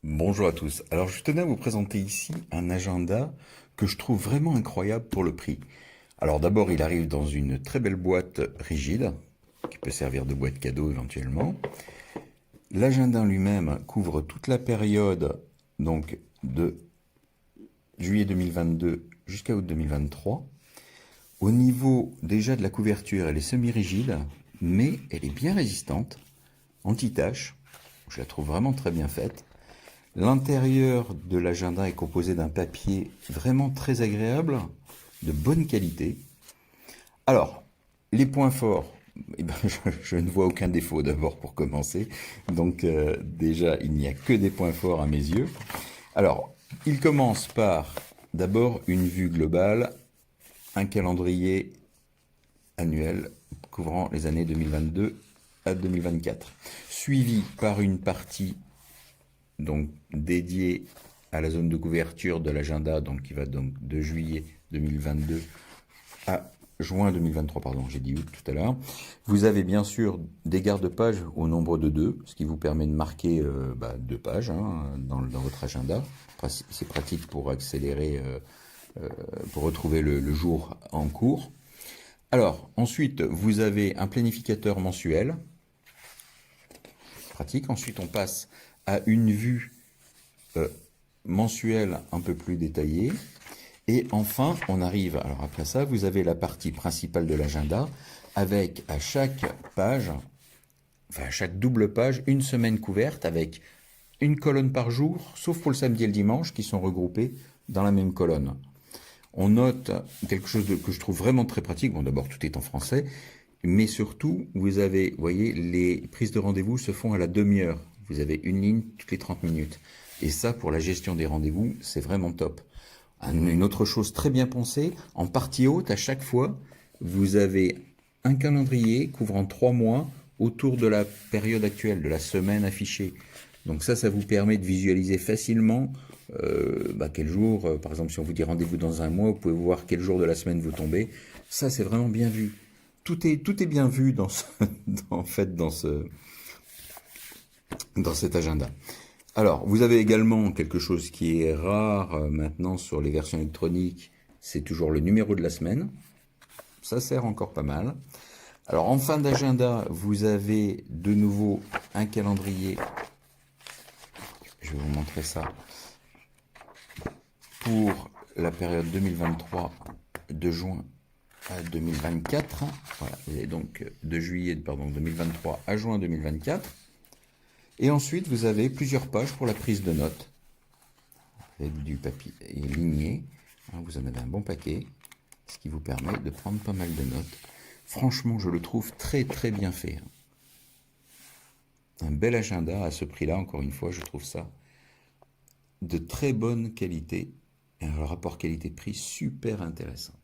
Bonjour à tous. Alors je tenais à vous présenter ici un agenda que je trouve vraiment incroyable pour le prix. Alors d'abord il arrive dans une très belle boîte rigide qui peut servir de boîte cadeau éventuellement. L'agenda lui-même couvre toute la période donc de juillet 2022 jusqu'à août 2023. Au niveau déjà de la couverture, elle est semi-rigide, mais elle est bien résistante, anti-tache. Je la trouve vraiment très bien faite. L'intérieur de l'agenda est composé d'un papier vraiment très agréable, de bonne qualité. Alors, les points forts, eh ben, je ne vois aucun défaut d'abord pour commencer. Donc déjà, il n'y a que des points forts à mes yeux. Alors, il commence par d'abord une vue globale, un calendrier annuel couvrant les années 2022 à 2024, suivi par une partie donc dédié à la zone de couverture de l'agenda, donc qui va donc de juillet 2022 à juin 2023, pardon, j'ai dit août tout à l'heure. Vous avez bien sûr des garde-pages au nombre de 2, ce qui vous permet de marquer 2 pages dans votre agenda. C'est pratique pour accélérer, pour retrouver le jour en cours. Alors, ensuite, vous avez un planificateur mensuel, pratique. Ensuite, on passe à une vue mensuelle un peu plus détaillée. Et enfin, on arrive, alors après ça, vous avez la partie principale de l'agenda avec à chaque page, enfin à chaque double page, une semaine couverte avec une colonne par jour, sauf pour le samedi et le dimanche qui sont regroupés dans la même colonne. On note quelque chose que je trouve vraiment très pratique. Bon, d'abord, tout est en français, mais surtout, vous avez, vous voyez, les prises de rendez-vous se font à la demi-heure. Vous avez une ligne toutes les 30 minutes. Et ça, pour la gestion des rendez-vous, c'est vraiment top. Une autre chose très bien pensée, en partie haute, à chaque fois, vous avez un calendrier couvrant 3 mois autour de la période actuelle, de la semaine affichée. Donc ça vous permet de visualiser facilement quel jour, par exemple, si on vous dit rendez-vous dans un mois, vous pouvez voir quel jour de la semaine vous tombez. Ça, c'est vraiment bien vu. Tout est bien vu dans en fait, dans cet agenda. Alors, vous avez également quelque chose qui est rare maintenant sur les versions électroniques, c'est toujours le numéro de la semaine. Ça sert encore pas mal. Alors, en fin d'agenda, vous avez de nouveau un calendrier. Je vais vous montrer ça pour la période 2023 de juin à 2024. Voilà, vous avez donc de juillet 2023 à juin 2024. Et ensuite, vous avez plusieurs pages pour la prise de notes, avec du papier ligné. Vous en avez un bon paquet, ce qui vous permet de prendre pas mal de notes. Franchement, je le trouve très très bien fait. Un bel agenda à ce prix-là, encore une fois, je trouve ça de très bonne qualité. Et un rapport qualité-prix super intéressant.